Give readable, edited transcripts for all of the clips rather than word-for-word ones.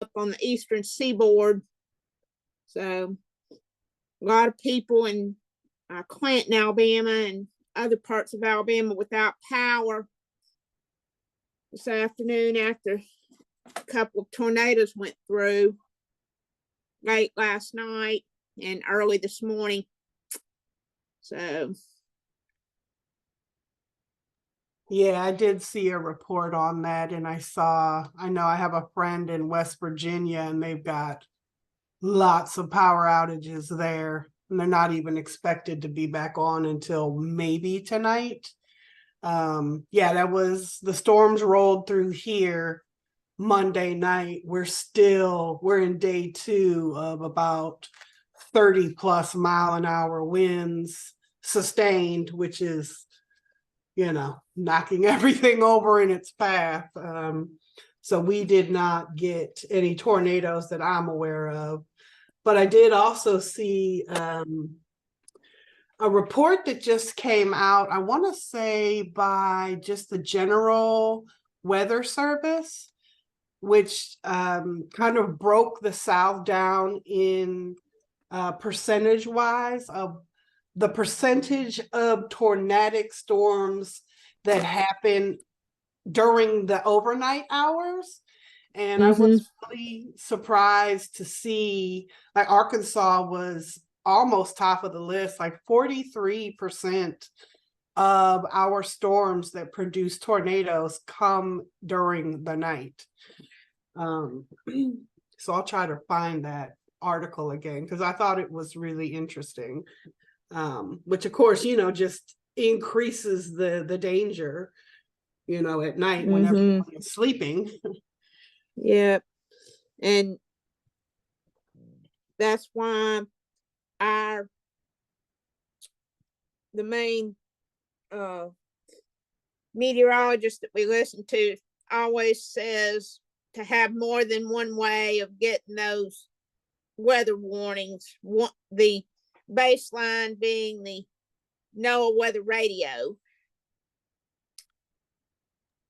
up on the eastern seaboard. So a lot of people in Clinton, Alabama, and other parts of Alabama without power this afternoon after a couple of tornadoes went through late last night and early this morning. So yeah, I did see a report on that, and I know I have a friend in West Virginia, and they've got lots of power outages there, and they're not even expected to be back on until maybe tonight. Yeah, the storms rolled through here Monday night. We're in day 2 of about 30 plus mile an hour winds sustained, which is, knocking everything over in its path. So we did not get any tornadoes that I'm aware of, but I did also see a report that just came out, I want to say by just the General Weather Service, which kind of broke the South down in percentage wise of the percentage of tornadic storms that happen during the overnight hours. And I was really surprised to see like Arkansas was almost top of the list, like 43% of our storms that produce tornadoes come during the night. So I'll try to find that article again because I thought it was really interesting. Which of course, just increases the danger, at night when everyone is sleeping. yeah, and that's why the main meteorologist that we listen to always says to have more than one way of getting those weather warnings. The baseline being the NOAA weather radio.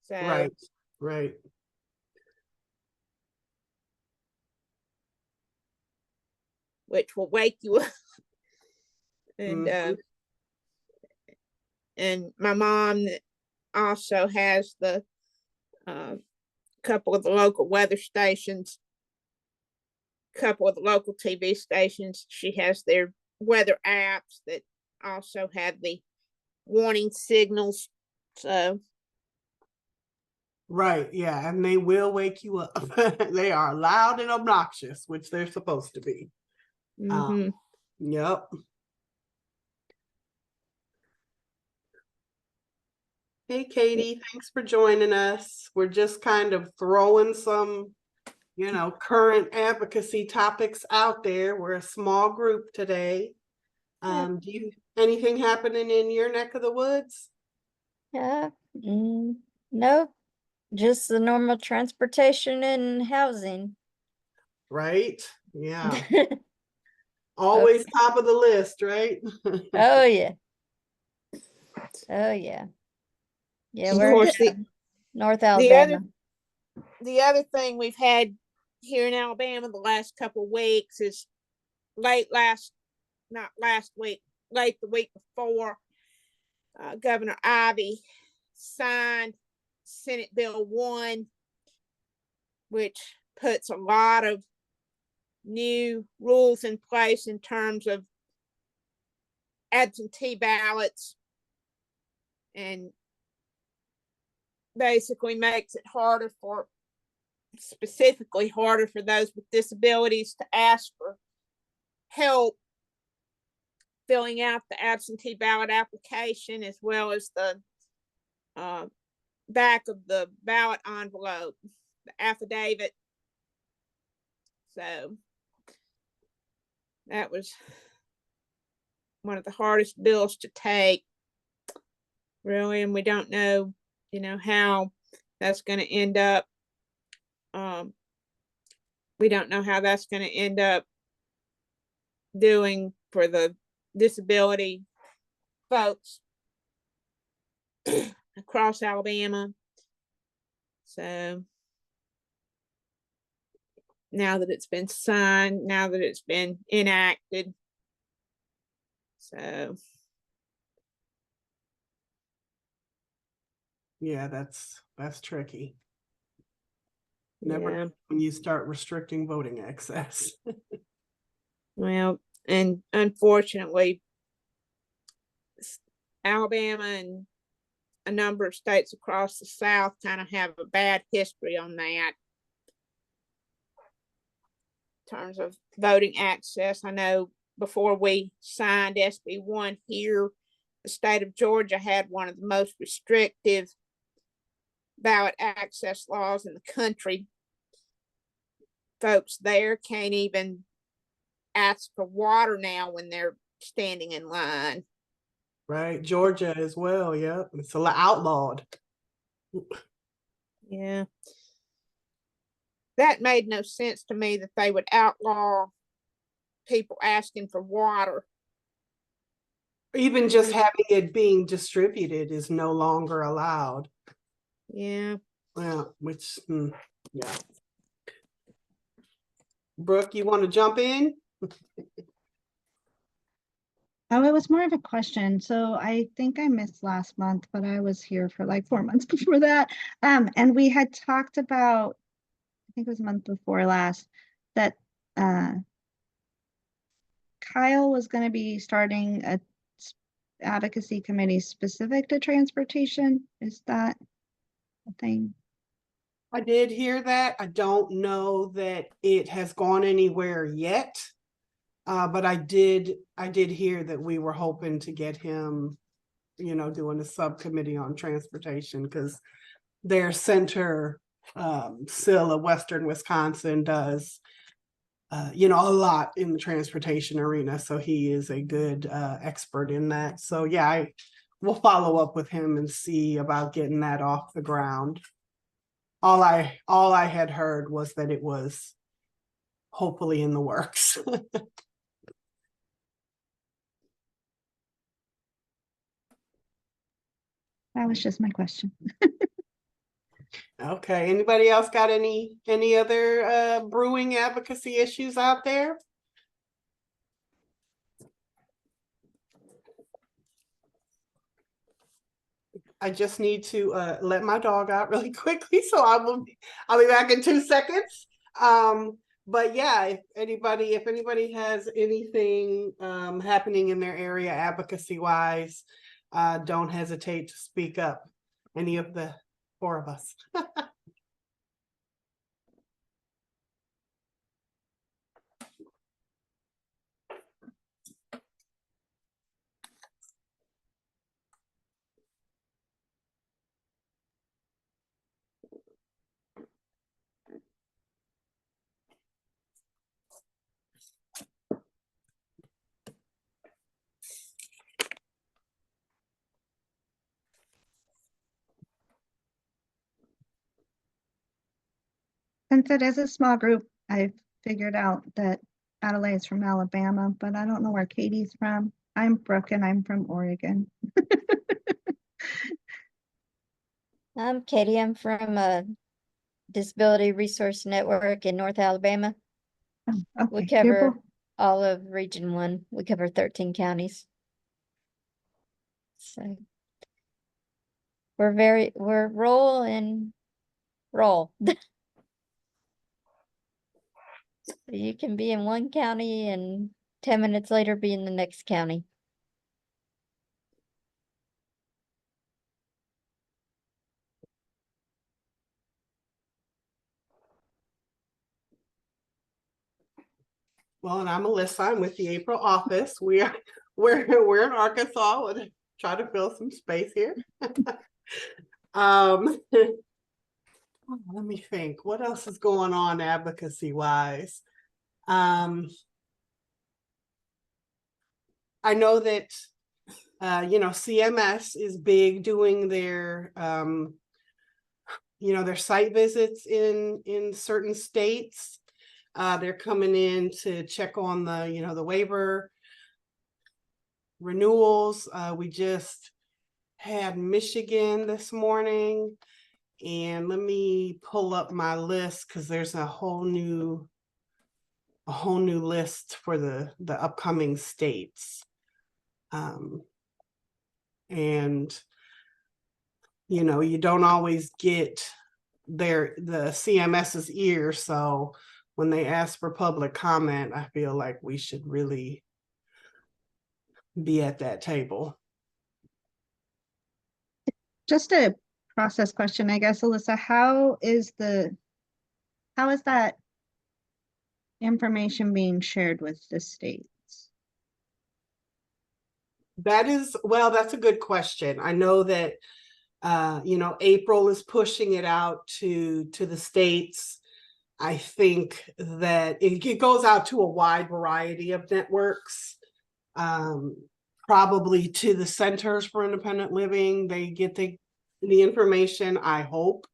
So Right. Which will wake you up. And my mom also has the couple of the local weather stations, couple of the local TV stations. She has their weather apps that also have the warning signals. So right, yeah, and they will wake you up. They are loud and obnoxious, which they're supposed to be. Yep. Hey, Katie, thanks for joining us. We're just kind of throwing some, current advocacy topics out there. We're a small group today. Do you anything happening in your neck of the woods? No, just the normal transportation and housing. Right? Yeah. Always top of the list, right? Oh yeah. Oh yeah. Yeah, of we're course, North Alabama. The other thing we've had here in Alabama the last couple of weeks is late the week before, Governor Ivey signed Senate Bill 1, which puts a lot of new rules in place in terms of absentee ballots and basically makes it specifically harder for those with disabilities to ask for help filling out the absentee ballot application, as well as the back of the ballot envelope, the affidavit. So that was one of the hardest bills to take, really, and we don't know, how that's going to end up. We don't know how that's going to end up doing for the disability folks across Alabama. So now that it's been signed, now that it's been enacted. So, Yeah, that's tricky. Never yeah. when you start restricting voting access. Well, and unfortunately, Alabama and a number of states across the South kind of have a bad history on that in terms of voting access. I know before we signed SB1 here, the state of Georgia had one of the most restrictive ballot access laws in the country. Folks there can't even ask for water now when they're standing in line. Right, Georgia as well. Yeah, it's outlawed. Yeah. That made no sense to me that they would outlaw people asking for water. Even just having it being distributed is no longer allowed. Yeah. Well, yeah. Brooke, you want to jump in? Oh, it was more of a question. So I think I missed last month, but I was here for like 4 months before that. And we had talked about, I think it was a month before last, that Kyle was going to be starting a advocacy committee specific to transportation. Is that a thing? I did hear that. I don't know that it has gone anywhere yet. But I did hear that we were hoping to get him, doing a subcommittee on transportation, because their center, SIL of Western Wisconsin, does, a lot in the transportation arena. So he is a good expert in that. So yeah, we'll follow up with him and see about getting that off the ground. All I had heard was that it was hopefully in the works. That was just my question. Okay, anybody else got any other brewing advocacy issues out there? I just need to let my dog out really quickly, so I'll be back in 2 seconds. But yeah, if anybody has anything happening in their area advocacy wise, don't hesitate to speak up. Any of the 4 of us. Since it is a small group, I figured out that Adelaide's from Alabama, but I don't know where Katie's from. I'm Brooke and I'm from Oregon. I'm Katie. I'm from a Disability Resource Network in North Alabama. Oh, We okay. You're cover both- all of Region 1. We cover 13 counties. So we're roll and roll. You can be in one county and 10 minutes later be in the next county. Well, and I'm Alyssa. I'm with the April office. We're in Arkansas. We'll try to fill some space here. Let me think. What else is going on advocacy wise? I know that CMS is big doing their their site visits in certain states. They're coming in to check on the waiver renewals. We just had Michigan this morning, and let me pull up my list because there's a whole new a whole new list for the upcoming states. And you don't always get the CMS's ear. So when they ask for public comment, I feel like we should really be at that table. Just a process question, I guess, Alyssa, how is that information being shared with the states? That's a good question. I know that April is pushing it out to the states. I think that it goes out to a wide variety of networks, probably to the Centers for Independent Living. They get the information, I hope.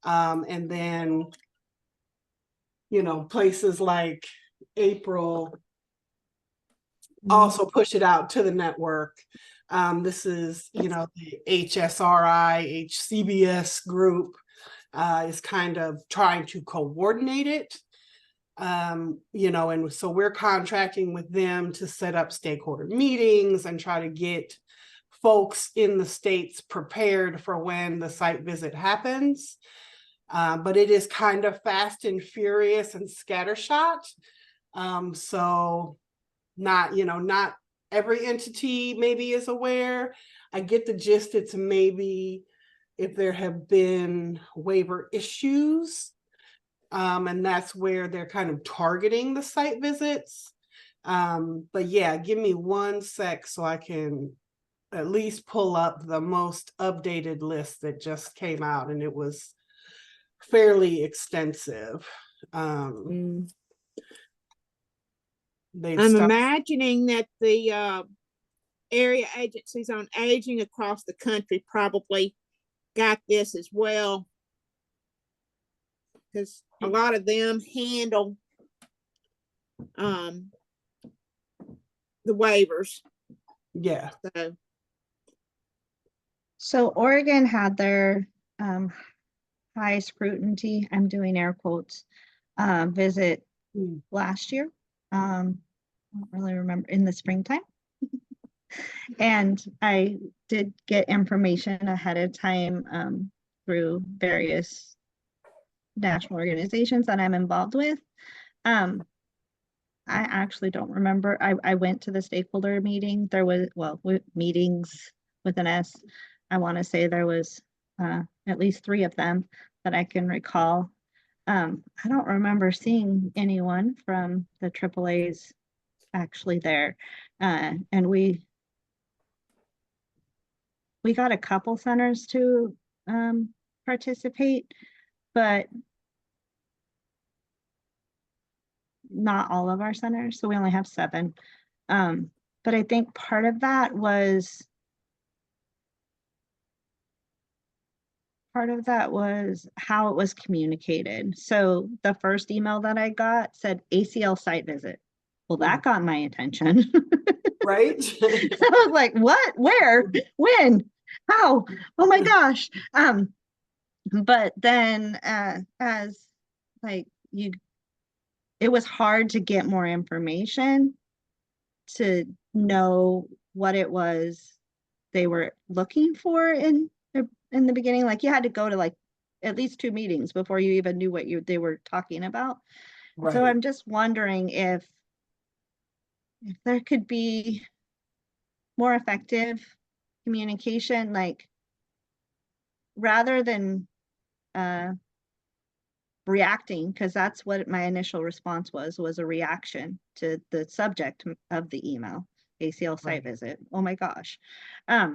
And then, places like April also push it out to the network. This is, the HSRI, HCBS group is kind of trying to coordinate it. And so we're contracting with them to set up stakeholder meetings and try to get folks in the states prepared for when the site visit happens. But it is kind of fast and furious and scattershot. So not every entity maybe is aware. I get the gist. It's maybe if there have been waiver issues, and that's where they're kind of targeting the site visits. But yeah, give me 1 sec so I can at least pull up the most updated list that just came out, and it was fairly extensive. I'm imagining that the area agencies on aging across the country probably got this as well, because a lot of them handle the waivers. Yeah. So Oregon had their high scrutiny, I'm doing air quotes, visit last year. I don't really remember, in the springtime. And I did get information ahead of time through various national organizations that I'm involved with. I actually don't remember. I went to the stakeholder meeting. There was, meetings with an S. I want to say there was at least 3 of them that I can recall. I don't remember seeing anyone from the AAAs actually there. And we got a couple centers to participate, but not all of our centers. So we only have 7. But I think part of that was how it was communicated. So the first email that I got said ACL site visit. Well, that got my attention. Right. I was like, what, where, when, how? Oh my gosh. But then as like it was hard to get more information to know what it was they were looking for in the beginning. Like you had to go to like at least 2 meetings before you even knew what they were talking about. Right. So I'm just wondering if there could be more effective communication, like rather than reacting, because that's what my initial response was a reaction to the subject of the email, ACL site visit. Oh my gosh. I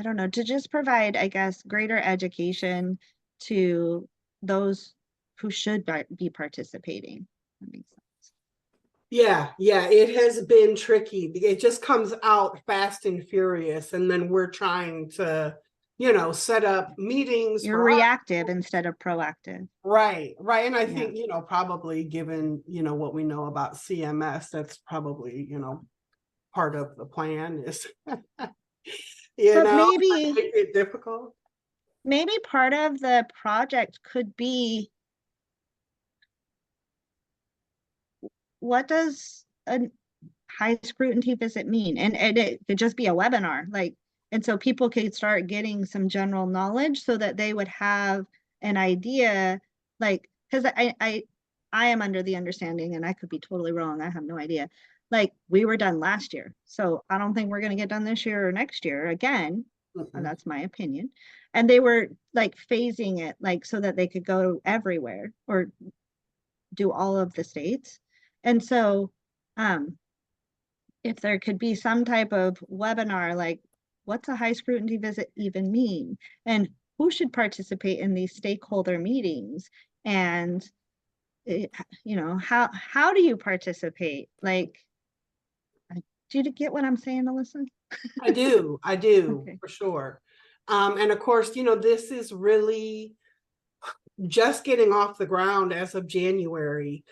don't know, to just provide, I guess, greater education to those who should be participating. That makes sense. Yeah, it has been tricky. It just comes out fast and furious, and then we're trying to, set up meetings. You're reactive instead of proactive. Right. And I think, probably given, what we know about CMS, that's probably, part of the plan is, maybe make it difficult. Maybe part of the project could be what does a high scrutiny visit mean? And it could just be a webinar, like, and so people could start getting some general knowledge so that they would have an idea, like, because I am under the understanding, and I could be totally wrong, I have no idea, like, we were done last year, so I don't think we're going to get done this year or next year again. And that's my opinion. And they were like phasing it, like, so that they could go everywhere or do all of the states. And so if there could be some type of webinar, like, what's a high scrutiny visit even mean? And who should participate in these stakeholder meetings? And you know, how do you participate? Like, do you get what I'm saying, Alyssa? I do, Okay. for sure. And of course, you know, this is really just getting off the ground as of January.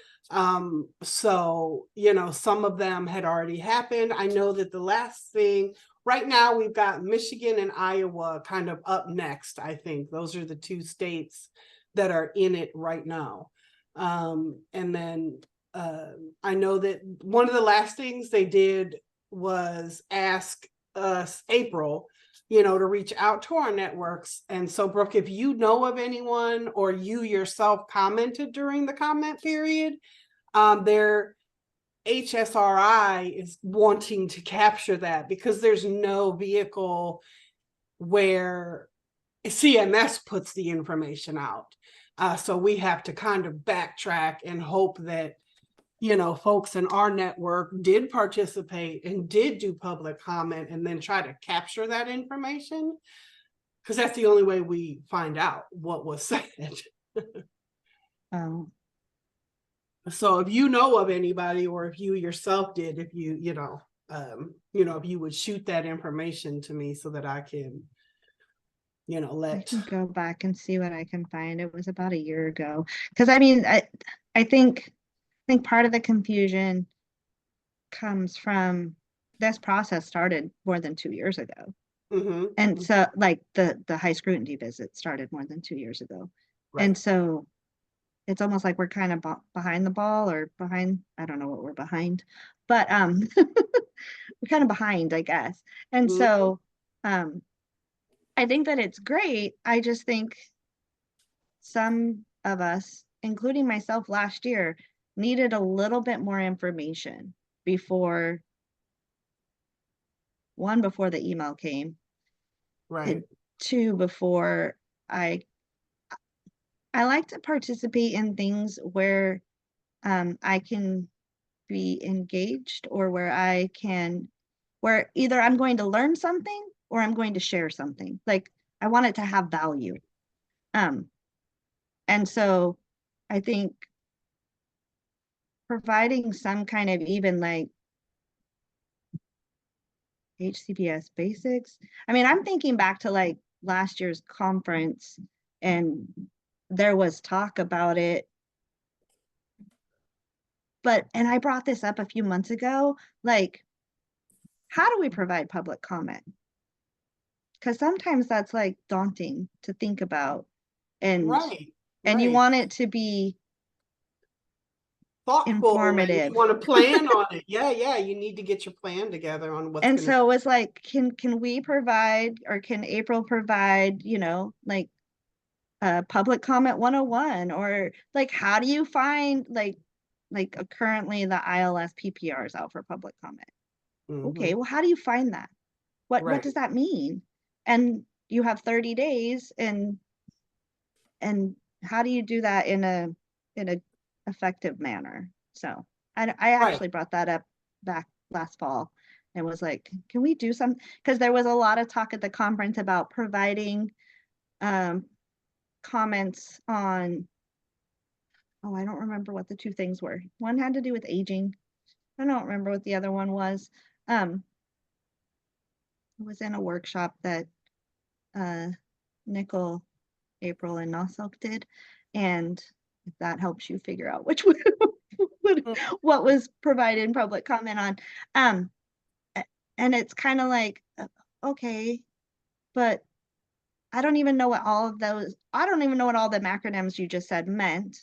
So, you know, some of them had already happened. I know that the last thing right now, we've got Michigan and Iowa kind of up next. I think those are the two states that are in it right now. And then I know that one of the last things they did was ask us, April, you know, to reach out to our networks. And so, Brooke, if you know of anyone or you yourself commented during the comment period, their HSRI is wanting to capture that because there's no vehicle where CMS puts the information out. So we have to kind of backtrack and hope that, you know, folks in our network did participate and did do public comment and then try to capture that information, because that's the only way we find out what was said. So if you know of anybody, or if you yourself did, if you know, if you would shoot that information to me so that I can, you know, I let. can go back and see what I can find. It was about a year ago. Because I mean, I think part of the confusion comes from this process started more than 2 years ago. And so like the high scrutiny visit started more than 2 years ago. Right. And so it's almost like we're kind of behind the ball, or behind, I don't know what we're behind, but we're kind of behind, I guess. And so I think that it's great. I just think some of us, including myself last year, needed a little bit more information before the email came. Right. And two, before I like to participate in things where I can be engaged, or where either I'm going to learn something or I'm going to share something. Like, I want it to have value. And so I think providing some kind of, even like HCPS basics. I mean, I'm thinking back to like last year's conference, and there was talk about it. And I brought this up a few months ago, like, how do we provide public comment? Because sometimes that's like daunting to think about. And you want it to be thoughtful, informative. and you want to plan on it. Yeah, you need to get your plan together on what's. And so it was like, can we provide, or can April provide, you know, like public comment 101, or like, how do you find like currently the ILS PPR is out for public comment. Okay, well, how do you find that? What does that mean? And you have 30 days, and how do you do that in a effective manner? So I actually brought that up back last fall, and was like, can we do some, because there was a lot of talk at the conference about providing comments on, oh, I don't remember what the two things were. One had to do with aging. I don't remember what the other one was. It was in a workshop that Nicole, April, and Nosilk did. And if that helps you figure out which one, what was provided in public comment on. And it's kind of like, okay, but I don't even know what all of those, I don't even know what all the acronyms you just said meant.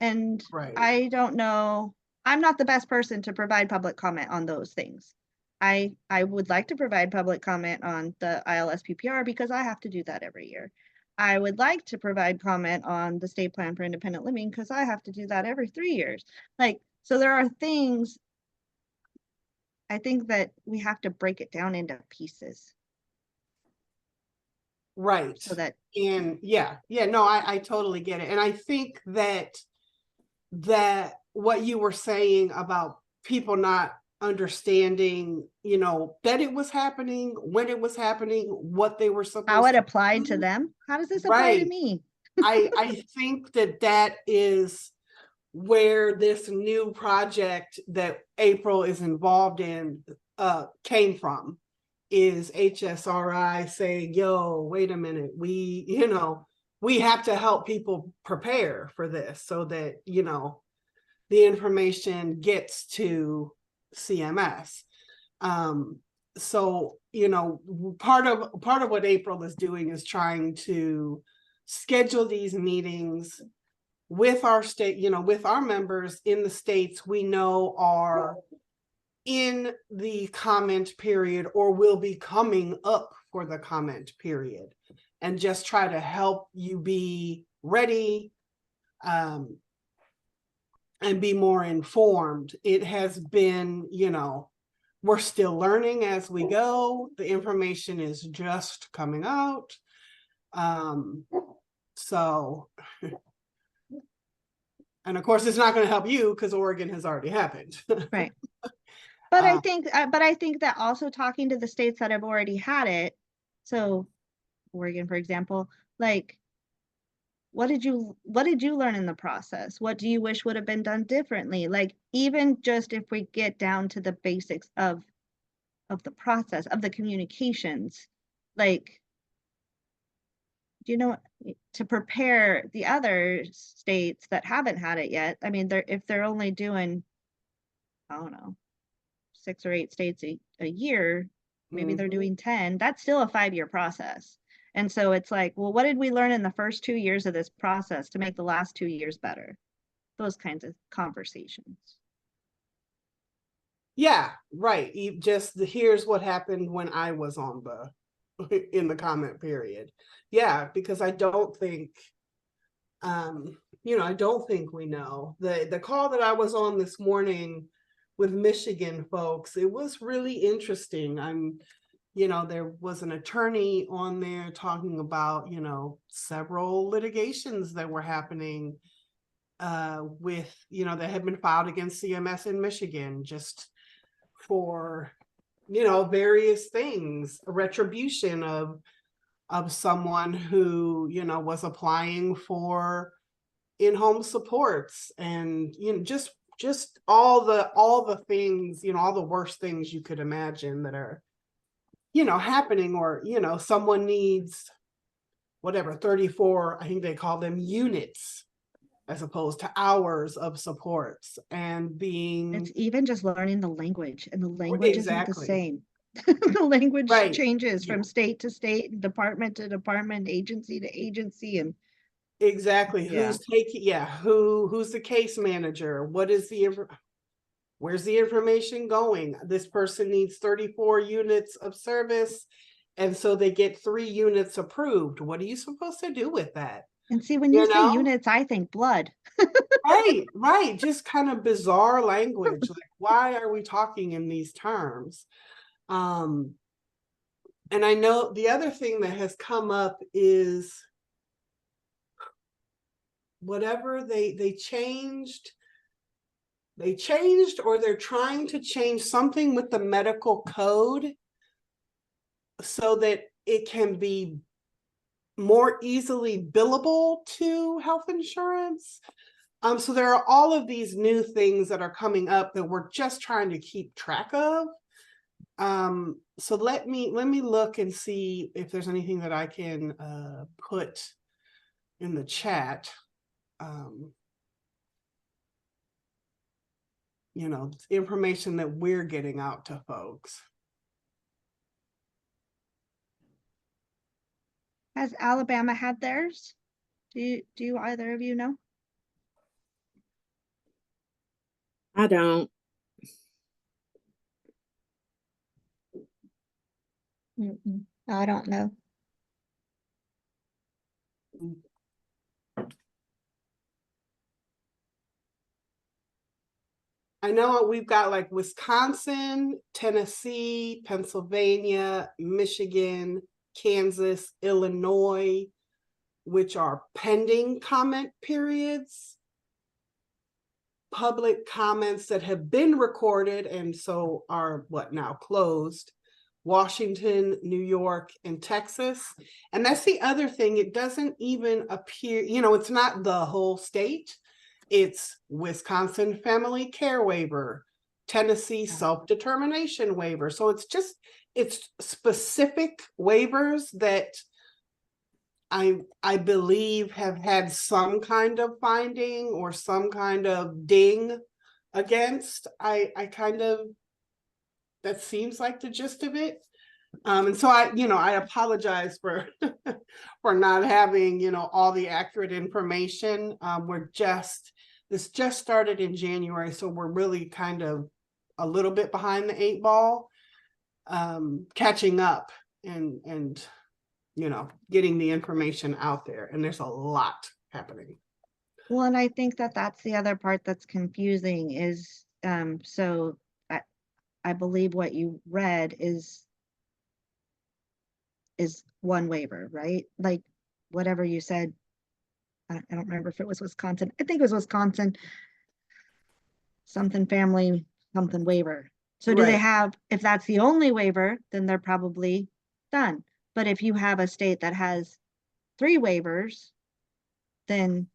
And I don't know I'm not the best person to provide public comment on those things. I would like to provide public comment on the ILS PPR because I have to do that every year. I would like to provide comment on the state plan for independent living because I have to do that every 3 years. Like, so there are things, I think that we have to break it down into pieces Right. so that, And yeah, no, I totally get it. And I think that what you were saying about people not understanding, you know, that it was happening, when it was happening, what they were supposed how it to applied to do. them. How does this apply to Right. me? I think that is where this new project that April is involved in came from, is HSRI saying, yo, wait a minute, we, you know, we have to help people prepare for this so that, you know, the information gets to CMS. So, you know, part of what April is doing is trying to schedule these meetings with our state, you know, with our members in the states we know are in the comment period or will be coming up for the comment period, and just try to help you be ready and be more informed. It has been, you know, we're still learning as we go. The information is just coming out. So, and of course, it's not going to help you because Oregon has already happened. Right. But I think that also talking to the states that have already had it, so Oregon, for example, like, what did you learn in the process? What do you wish would have been done differently? Like, even just if we get down to the basics of the process, of the communications, like, you know, to prepare the other states that haven't had it yet. I mean, if they're only doing, I don't know, 6 or 8 states a year, maybe they're doing 10, that's still a 5-year process. And so it's like, well, what did we learn in the first 2 years of this process to make the last 2 years better? Those kinds of conversations. Yeah, right. Just here's what happened when I was on the in the comment period. Yeah, because I don't think you know, I don't think we know. The call that I was on this morning with Michigan folks, it was really interesting. You know, there was an attorney on there talking about, you know, several litigations that were happening with, you know, that had been filed against CMS in Michigan, just for, you know, various things, a retribution of someone who, you know, was applying for in-home supports, and, you know, just all the things, you know, all the worst things you could imagine that are, you know, happening. Or, you know, someone needs whatever, 34, I think they call them units, as opposed to hours of supports, and being It's even just learning the language, and the language isn't the exactly same. The language right. changes Yeah. from state to state, department to department, agency to agency, and Exactly. Yeah. Who's taking, yeah, who's the case manager? What is where's the information going? This person needs 34 units of service, and so they get 3 units approved. What are you supposed to do with that? and see, when You you say know? units, I think blood. Right. Just kind of bizarre language. Like, why are we talking in these terms? And I know the other thing that has come up is whatever they changed, or they're trying to change something with the medical code so that it can be more easily billable to health insurance. So there are all of these new things that are coming up that we're just trying to keep track of. So let me look and see if there's anything that I can put in the chat. You know, information that we're getting out to folks. Has Alabama had theirs? Do you either of you know? I don't. I don't know. I know we've got like Wisconsin, Tennessee, Pennsylvania, Michigan, Kansas, Illinois, which are pending comment periods. Public comments that have been recorded and so are what now closed. Washington, New York, and Texas. And that's the other thing. It doesn't even appear, it's not the whole state. It's Wisconsin family care waiver, Tennessee self-determination waiver. So it's specific waivers that I believe have had some kind of finding or some kind of ding against. I kind of, that seems like the gist of it. And so I apologize for for not having, all the accurate information. This just started in January, so we're really kind of a little bit behind the 8 ball, catching up and getting the information out there. And there's a lot happening. Well, and I think that that's the other part that's confusing is, so I believe what you read is one waiver, right? Like whatever you said, I don't remember if it was Wisconsin. I think it was Wisconsin, something family, something waiver. So do they Right. have, if that's the only waiver, then they're probably done. But if you have a state that has 3 waivers, then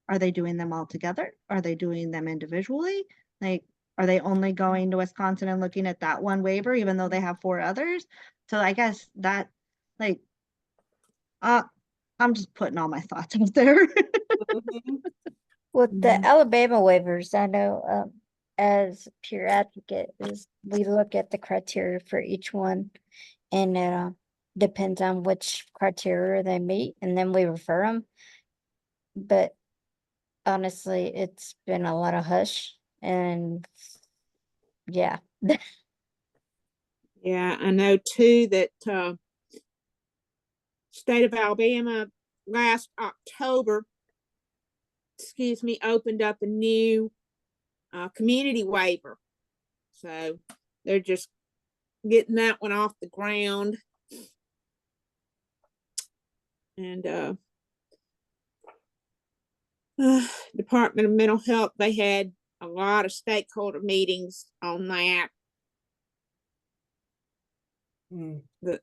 are they doing them all together? Are they doing them individually? Like, are they only going to Wisconsin and looking at that one waiver, even though they have 4 others? So I guess that, like, I'm just putting all my thoughts out there. With the Alabama waivers, I know, as peer advocate is we look at the criteria for each one and it depends on which criteria they meet and then we refer them. But honestly, it's been a lot of hush and yeah. Yeah, I know too that state of Alabama last October, opened up a new community waiver. So they're just getting that one off the ground. And Department of Mental Health, they had a lot of stakeholder meetings on that. The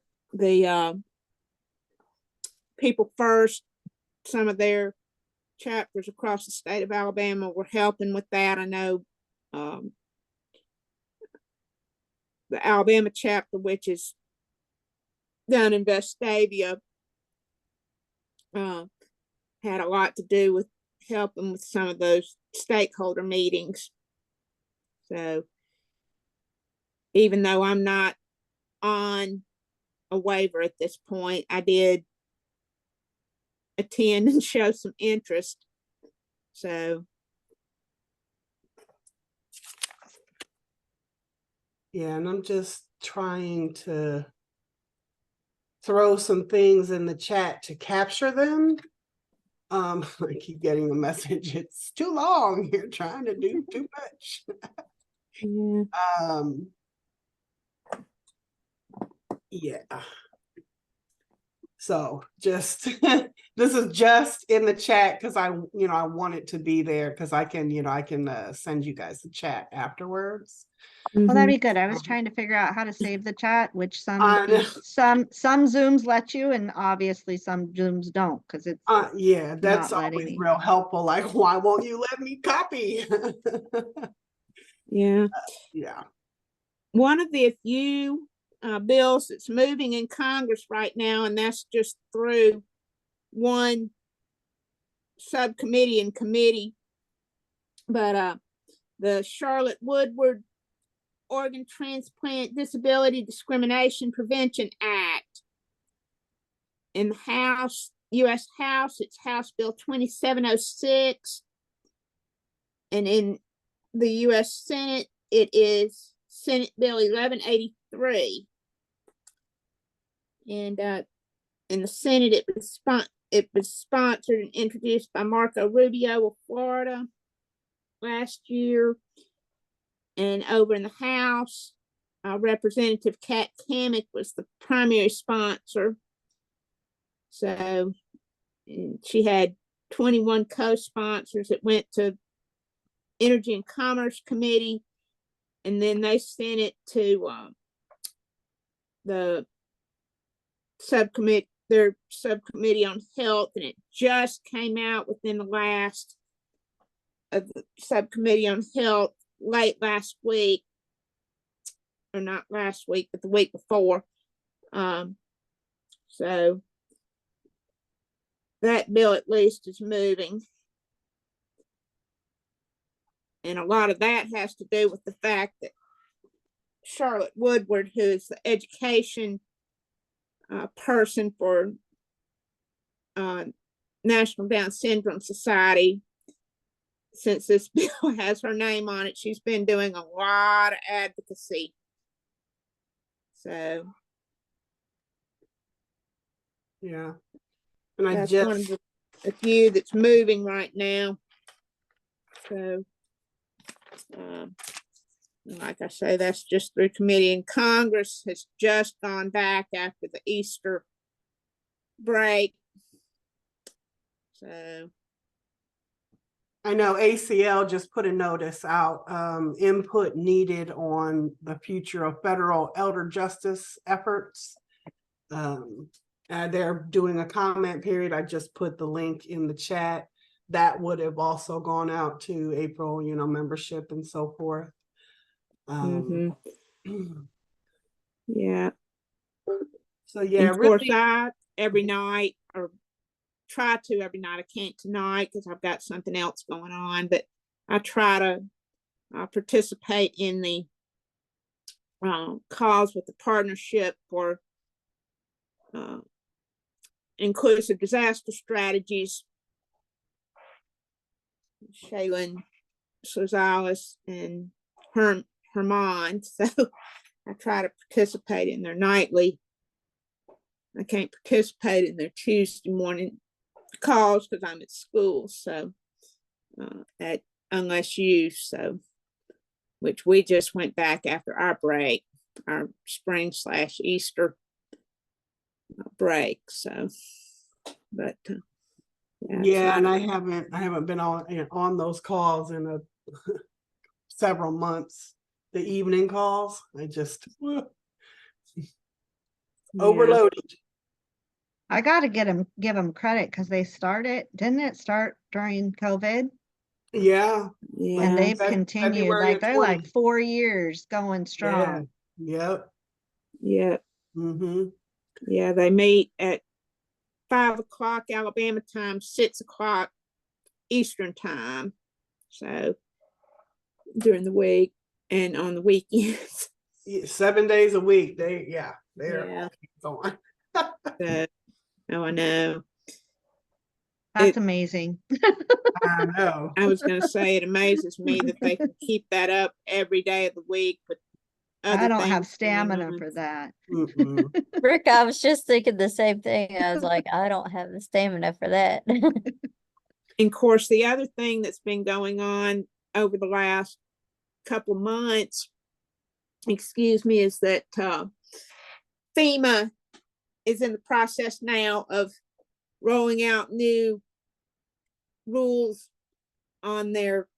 People First, some of their chapters across the state of Alabama were helping with that. I know the Alabama chapter, which is down in Vestavia, had a lot to do with helping with some of those stakeholder meetings. So even though I'm not on a waiver at this point, I did attend and show some interest. So yeah, and I'm just trying to throw some things in the chat to capture them. I keep getting a message, it's too long, you're trying to do too much. yeah. Yeah. So just this is just in the chat because I want it to be there because I can send you guys the chat afterwards. Well, that'd be good. I was trying to figure out how to save the chat, which some Zooms let you, and obviously some Zooms don't, because it's yeah, that's not letting always me. real helpful. Like, why won't you let me copy? Yeah. Yeah. One of the few bills that's moving in Congress right now, and that's just through one subcommittee and committee, but the Charlotte Woodward Organ Transplant Disability Discrimination Prevention Act. In the House, U.S. House, it's House Bill 2706. And in the U.S. Senate, it is Senate Bill 1183. And in the Senate, it was sponsored and introduced by Marco Rubio of Florida last year. And over in the House, Representative Kat Kammick was the primary sponsor. So she had 21 co-sponsors. It went to Energy and Commerce Committee, and then they sent it to the their subcommittee on health, and it just came out within the last of the subcommittee on health late last week, or not last week, but the week before. So that bill at least is moving. And a lot of that has to do with the fact that Charlotte Woodward, who is the education person for National Down Syndrome Society, since this bill has her name on it, she's been doing a lot of advocacy. So Yeah. And I that's just, one of the few that's moving right now. So like I say, that's just through committee, and Congress has just gone back after the Easter break. So I know ACL just put a notice out, input needed on the future of federal elder justice efforts. They're doing a comment period. I just put the link in the chat. That would have also gone out to April, membership and so forth. yeah. So yeah, of course, really, I every night, or try to every night. I can't tonight because I've got something else going on, but I try to participate in the calls with the partnership for inclusive disaster strategies. Shaylin Sozales and Herman. So I try to participate in their nightly. I can't participate in their Tuesday morning calls because I'm at school. So unless you, which we just went back after our break, our spring/Easter break. So, but yeah, and I haven't been on those calls in several months. The evening calls, I just overloaded. I gotta give them credit because they started, didn't it start during COVID? Yeah. And they've continued, February like of they're 20. like 4 years going strong. Yeah. Yep. Yeah, they meet at 5 o'clock Alabama time, 6 o'clock Eastern time. So during the week and on the weekends. 7 days a week. They're going. So, oh, I know. That's amazing. I know. I was going to say, it amazes me that they can keep that up every day of the week. But I don't have stamina for that. Rick, I was just thinking the same thing. I was like, I don't have the stamina for that. And of course, the other thing that's been going on over the last couple of months, is that FEMA is in the process now of rolling out new rules on their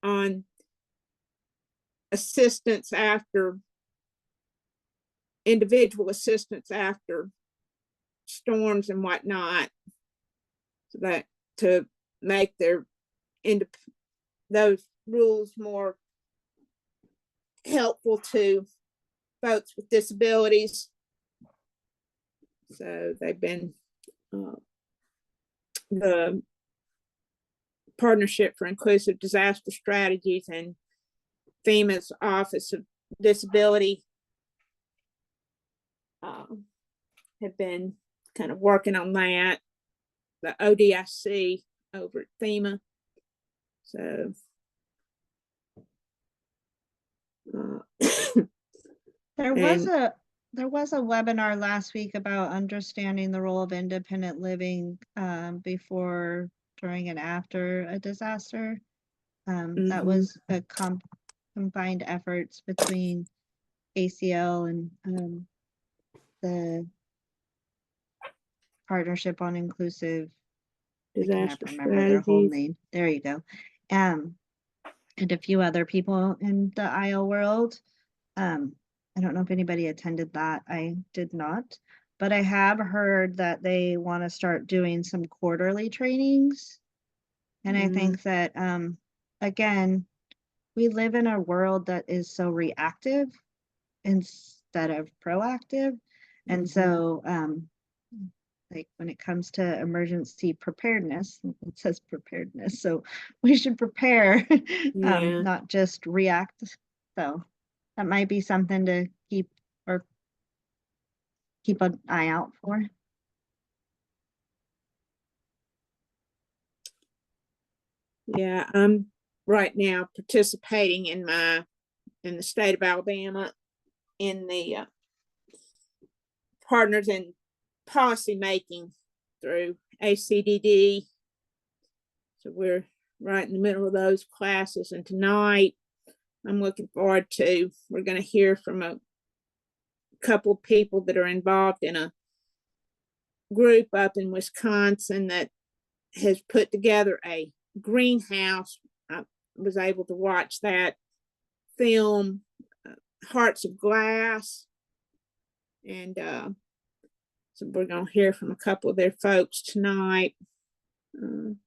on assistance after individual assistance after storms and whatnot, so that to make those rules more helpful to folks with disabilities. So they've been the Partnership for Inclusive Disaster Strategies and FEMA's Office of Disability have been kind of working on that. The ODIC over at FEMA. So There was and a webinar last week about understanding the role of independent living before, during, and after a disaster. That was a combined efforts between ACL and the Partnership on Inclusive, I can never disaster remember their whole strategies. name. There you go. And a few other people in the IO world. I don't know if anybody attended that. I did not, but I have heard that they want to start doing some quarterly trainings. And I think that, again, we live in a world that is so reactive instead of proactive. And so, like when it comes to emergency preparedness, it says preparedness. So we should prepare, Yeah. not just react. So that might be something to keep an eye out for. Yeah, I'm right now participating in the state of Alabama in the partners in policy making through ACDD. So we're right in the middle of those classes, and tonight I'm looking forward to, we're going to hear from a couple of people that are involved in a group up in Wisconsin that has put together a greenhouse. I was able to watch that film, Hearts of Glass, and so we're going to hear from a couple of their folks tonight that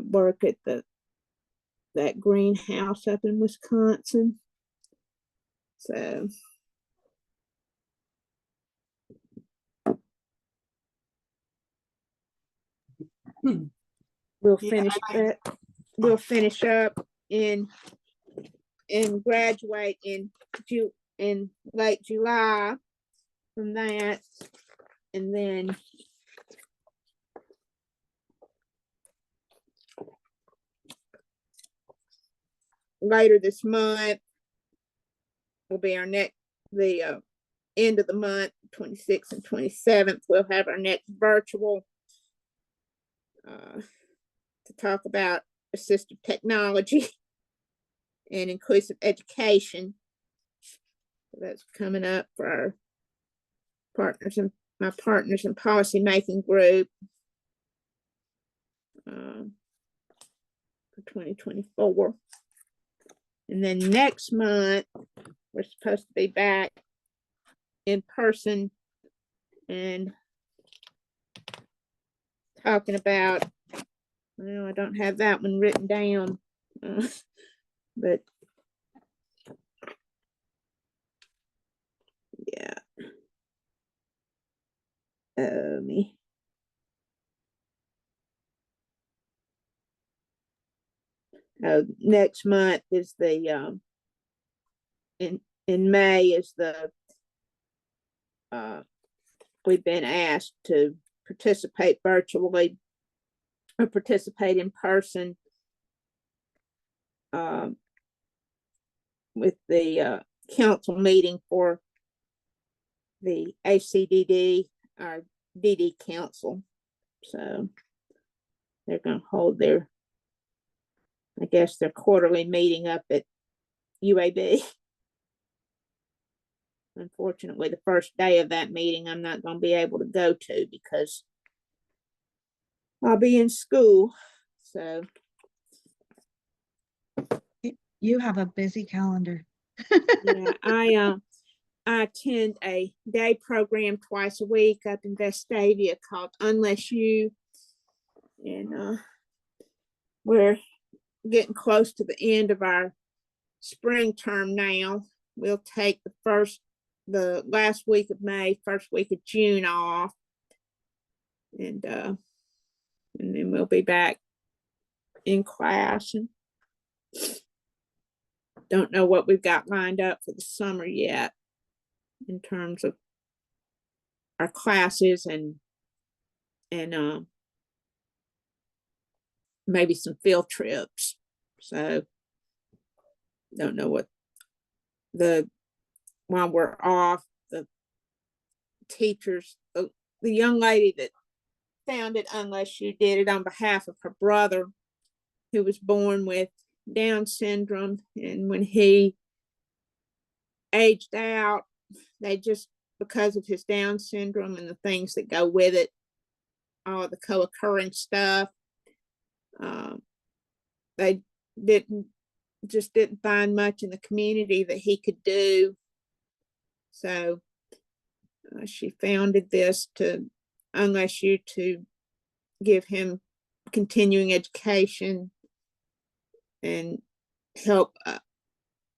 work at that greenhouse up in Wisconsin. So we'll finish that. We'll finish up and graduate in late July from that, and then later this month will be the end of the month, 26th and 27th. We'll have our next virtual to talk about assistive technology and inclusive education. So that's coming up for our partners and my partners in policy making group for 2024. And then next month, we're supposed to be back in person and talking about, well, I don't have that one written down, but yeah. Next month is the in May is the we've been asked to participate virtually or participate in person with the council meeting for the ACDD, our DD council. So they're going to hold their, I guess, their quarterly meeting up at UAB. Unfortunately, the first day of that meeting, I'm not going to be able to go to because I'll be in school. So You have a busy calendar. yeah, I attend a day program twice a week up in Vestavia called Unless You, and we're getting close to the end of our spring term now. We'll take the last week of May, first week of June off, and then we'll be back in class. And don't know what we've got lined up for the summer yet in terms of our classes and maybe some field trips. So don't know what while we're off, the teachers, the young lady that founded Unless You did it on behalf of her brother, who was born with Down syndrome. And when he aged out, they just, because of his Down syndrome and the things that go with it, all the co-occurring stuff, they didn't find much in the community that he could do. So she founded this to Unless You, to give him continuing education and help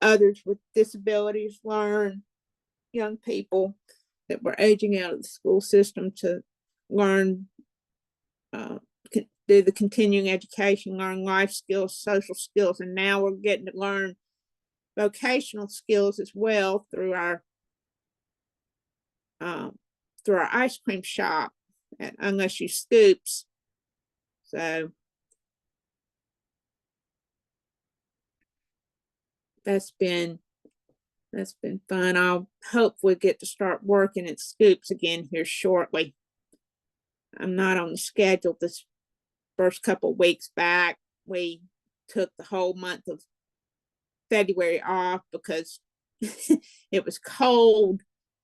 others with disabilities learn, young people that were aging out of the school system, to learn, do the continuing education, learn life skills, social skills, and now we're getting to learn vocational skills as well through our ice cream shop at Unless You Scoops. So that's been fun. I'll hope we get to start working at Scoops again here shortly. I'm not on the schedule this first couple weeks back. We took the whole month of February off because it was cold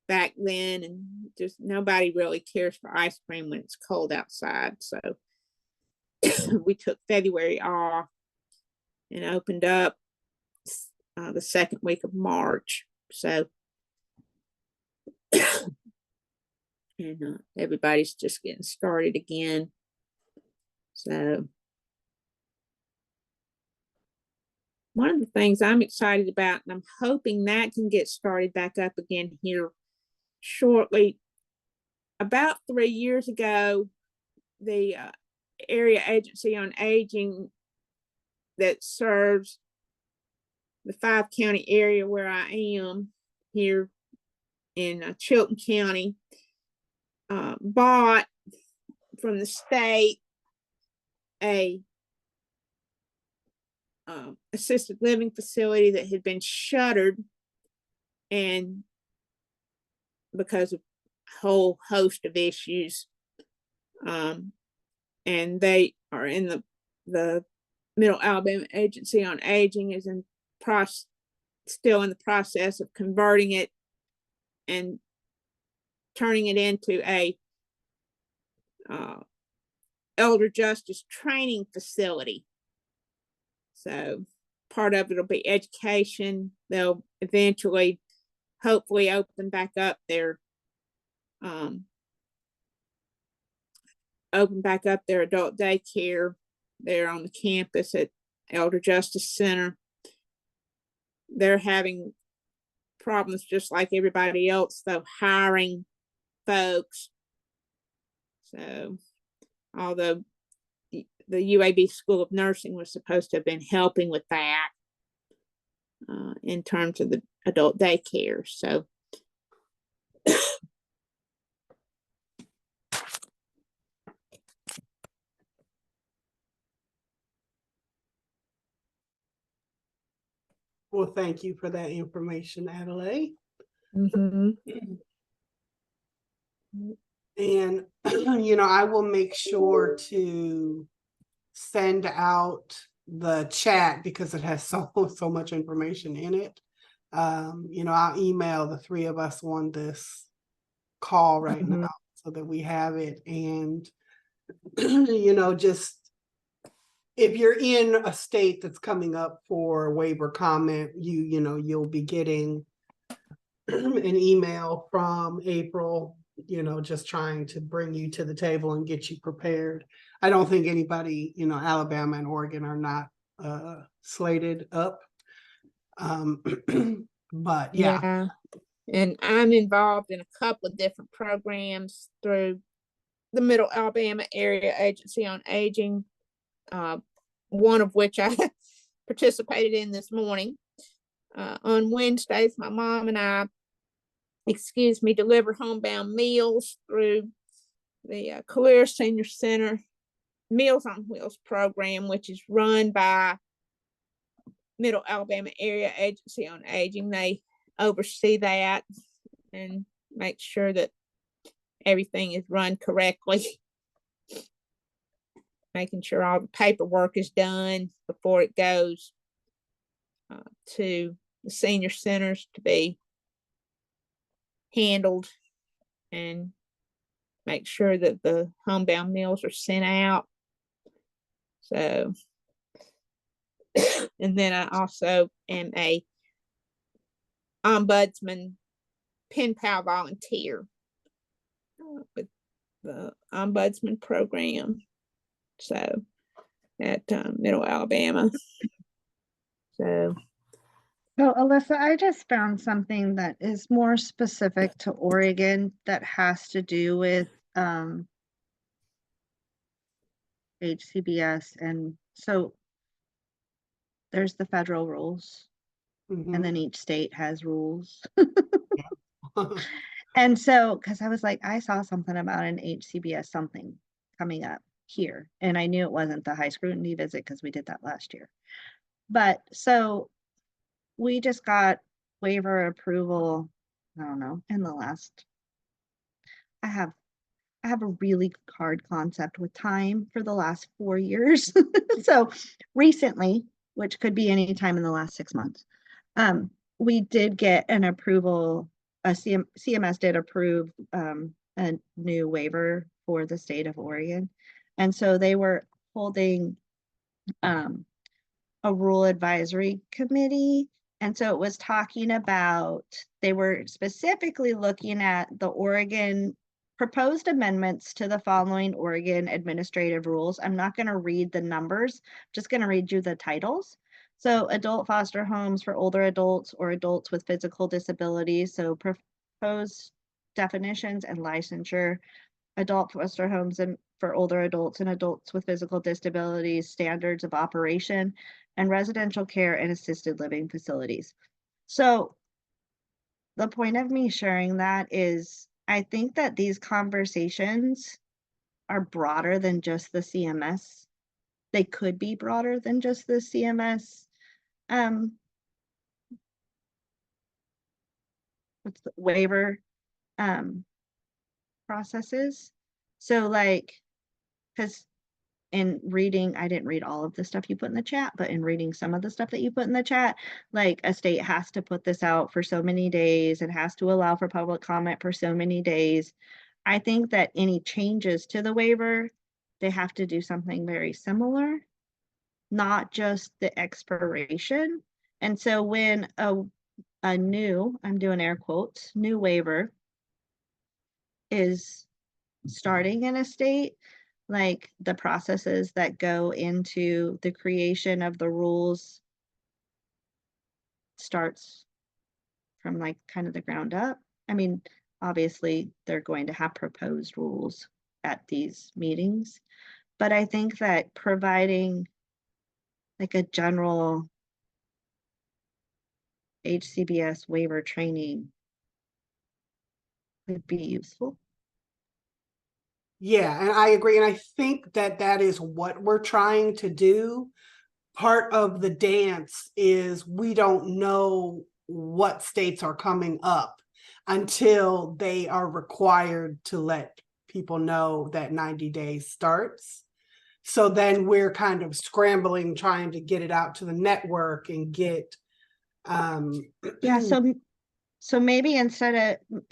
back then, and just nobody really cares for ice cream when it's cold outside. So we took February off and opened up the second week of March. So and everybody's just getting started again. So one of the things I'm excited about, and I'm hoping that can get started back up again here shortly. About 3 years ago, the area agency on aging that serves the 5-county area where I am here in Chilton County bought from the state a assisted living facility that had been shuttered, and because of a whole host of issues, and they are in the Middle Alabama Agency on Aging is still in the process of converting it and turning it into a elder justice training facility. So part of it will be education. They'll eventually, hopefully, open back up their adult daycare there on the campus at Elder Justice Center. They're having problems just like everybody else, though, hiring folks. So although the UAB School of Nursing was supposed to have been helping with that in terms of the adult daycare. So Well, thank you for that information, Adelaide. mhm. And, I will make sure to send out the chat because it has so much information in it. I'll email the three of us on this call right now so that we have it. And, just if you're in a state that's coming up for waiver comment, you'll be getting an email from April, just trying to bring you to the table and get you prepared. I don't think anybody, Alabama and Oregon are not slated up. But yeah. And I'm involved in a couple of different programs through the Middle Alabama Area Agency on Aging, one of which I participated in this morning. On Wednesdays, my mom and I, deliver homebound meals through the Career Senior Center Meals on Wheels program, which is run by Middle Alabama Area Agency on Aging. They oversee that and make sure that everything is run correctly. Making sure all the paperwork is done before it goes to the senior centers to be handled, and make sure that the homebound meals are sent out. So, and then I also am a ombudsman pen pal volunteer with the ombudsman program. So at Middle Alabama. So So Alyssa, I just found something that is more specific to Oregon that has to do with HCBS. And so there's the federal rules, and then each state has rules. And so, because I was like, I saw something about an HCBS something coming up here, and I knew it wasn't the high scrutiny visit because we did that last year. But so we just got waiver approval, I don't know, in the last, I have a really hard concept with time for the last 4 years. So recently, which could be any time in the last 6 months, we did get an approval. CMS did approve a new waiver for the state of Oregon. And so they were holding a rule advisory committee. And so it was talking about, they were specifically looking at the Oregon proposed amendments to the following Oregon administrative rules. I'm not going to read the numbers, just going to read you the titles. So adult foster homes for older adults or adults with physical disabilities. So proposed definitions and licensure, adult foster homes and for older adults and adults with physical disabilities, standards of operation, and residential care and assisted living facilities. So the point of me sharing that is, I think that these conversations are broader than just the CMS. They could be broader than just the CMS. What's the waiver processes? So like, because in reading, I didn't read all of the stuff you put in the chat, but in reading some of the stuff that you put in the chat, like a state has to put this out for so many days. It has to allow for public comment for so many days. I think that any changes to the waiver, they have to do something very similar, not just the expiration. And so when a new, I'm doing air quotes, new waiver is starting in a state, like the processes that go into the creation of the rules starts from like kind of the ground up. I mean, obviously they're going to have proposed rules at these meetings, but I think that providing like a general HCBS waiver training would be useful. Yeah, and I agree. And I think that that is what we're trying to do. Part of the dance is we don't know what states are coming up until they are required to let people know that 90 days starts. So then we're kind of scrambling, trying to get it out to the network and get Yeah, so maybe instead of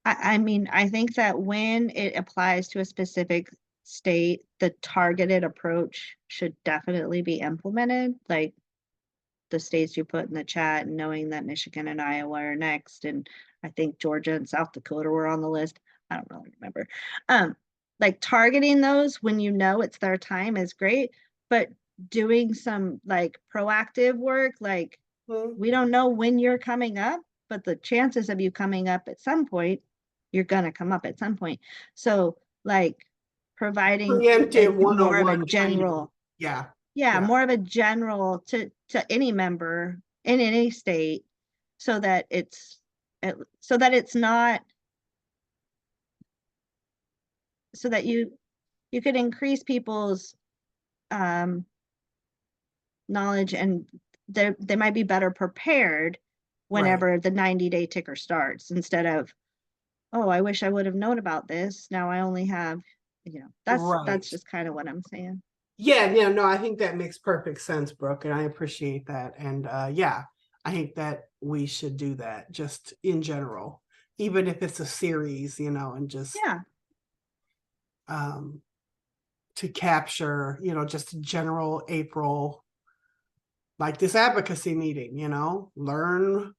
I mean, I think that when it applies to a specific state, the targeted approach should definitely be implemented, like the states you put in the chat, and knowing that Michigan and Iowa are next, and I think Georgia and South Dakota were on the list. I don't really remember. Like targeting those when you know it's their time is great, but doing some like proactive work, like we don't know when you're coming up, but the chances of you coming up at some point, you're gonna come up at some point. So like providing preemptive more of a 101 training. general, Yeah. yeah, more of a general to any member in any state, so that it's not, so that you you could increase people's knowledge, and they might be better prepared whenever the 90-day ticker starts, instead of, oh, I wish I would have known about this. Now I only have, that's Right. just kind of what I'm saying. Yeah, no, I think that makes perfect sense, Brooke, and I appreciate that. And yeah, I think that we should do that just in general, even if it's a series, and just Yeah. To capture, just general April, like this advocacy meeting, learn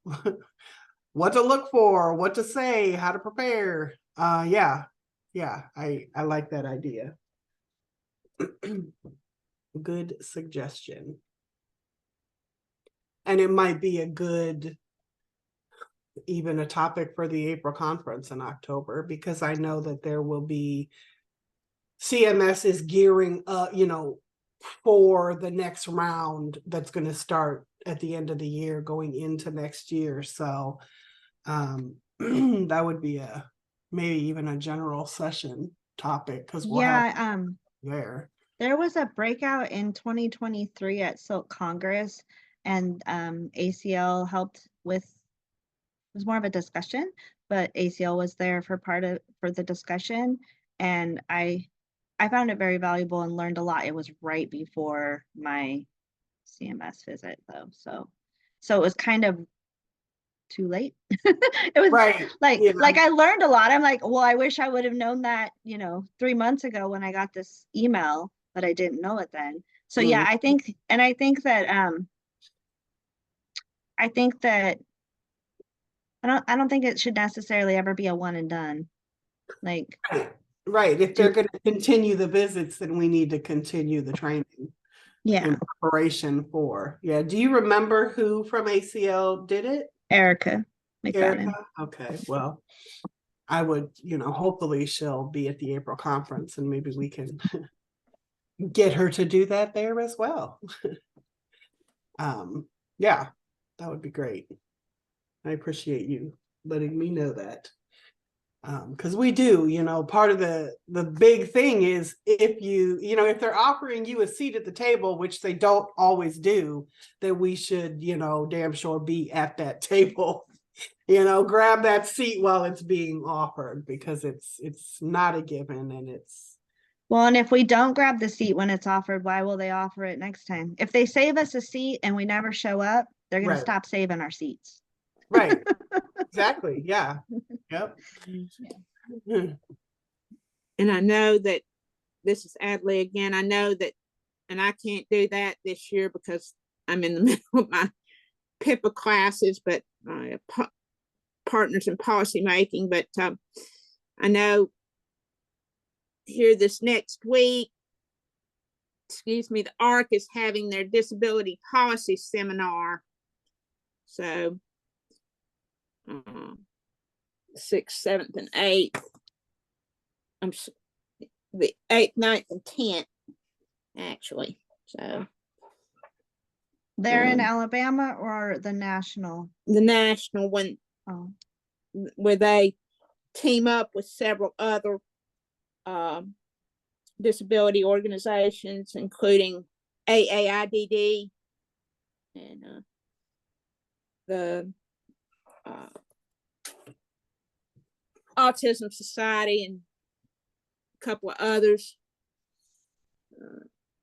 what to look for, what to say, how to prepare. Yeah, I like that idea. Good suggestion. And it might be even a topic for the April conference in October, because I know that there will be, CMS is gearing up, for the next round that's going to start at the end of the year going into next year. So that would be maybe even a general session topic, because we'll have there was a breakout in 2023 at Silk Congress, and ACL helped with, it was more of a discussion, but ACL was there for the discussion, and I found it very valuable and learned a lot. It was right before my CMS visit though, so it was kind of too late. It was like I learned a lot. I'm like, well, I wish I would have known that, 3 months ago when I got this email, but I didn't know it then. So yeah, I think that I don't think it should necessarily ever be a one and done. Like, right. If they're going to continue the visits, then we need to continue the training. Yeah. In preparation for. Yeah. Do you remember who from ACL did it? Erica McFadden. Okay. Well, I would, hopefully she'll be at the April conference, and maybe we can get her to do that there as well. Yeah, that would be great. I appreciate you letting me know that. Because we do, part of the big thing is, if they're offering you a seat at the table, which they don't always do, then we should, damn sure be at that table, grab that seat while it's being offered, because it's not a given, and it's. Well, and if we don't grab the seat when it's offered, why will they offer it next time? If they save us a seat and we never show up, they're going to stop saving our seats. Right. Exactly. Yeah. Yep. And I know that this is Adley again. I know that, and I can't do that this year because I'm in the middle of my PIPA classes, but my partners in policy making. But I know here this next week, the ARC is having their disability policy seminar. So 6th, 7th, and 8th. The 8th, 9th, and 10th, actually. So they're in Alabama, or the national? The national one, where they team up with several other disability organizations, including AAIDD and the Autism Society, and a couple of others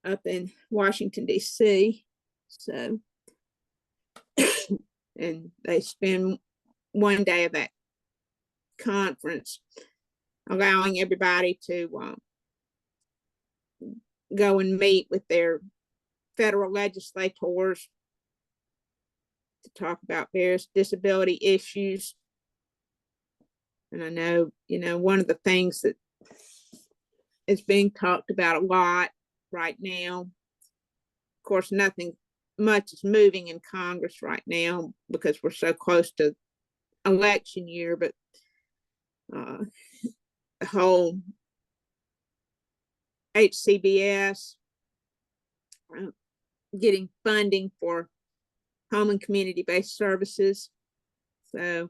up in Washington, D.C. So, and they spend one day of that conference allowing everybody to go and meet with their federal legislators to talk about various disability issues. And I know, one of the things that is being talked about a lot right now, of course, nothing much is moving in Congress right now because we're so close to election year, but the whole HCBS getting funding for home and community-based services. So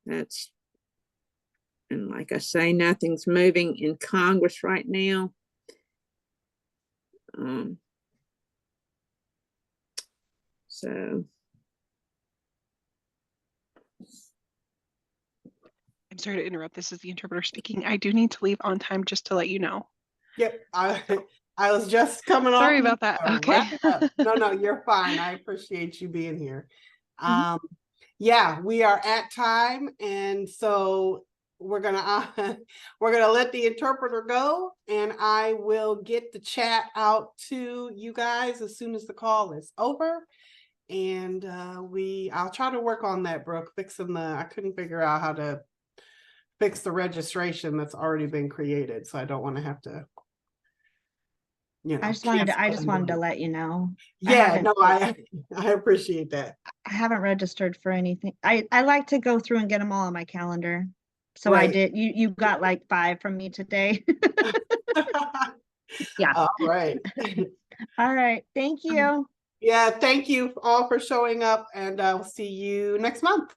That's, and like I say, nothing's moving in Congress right now. So I'm sorry to interrupt. This is the interpreter speaking. I do need to leave on time, just to let you know. Yep, I was just coming on. Sorry about that. to Okay. wrap it up. No, you're fine. I appreciate you being here. Mhm. Yeah, we are at time, and so we're gonna let the interpreter go, and I will get the chat out to you guys as soon as the call is over. And I'll try to work on that, Brooke, fixing I couldn't figure out how to fix the registration that's already been created, so I don't want to have to, I just wanted cancel to let you know. Yeah, no, I appreciate that. I haven't registered for anything. I like to go through and get them all on my calendar. So I Right. did. You got like 5 from me today. Yeah. All right. All right. Thank you. Yeah, thank you all for showing up, and I'll see you next month.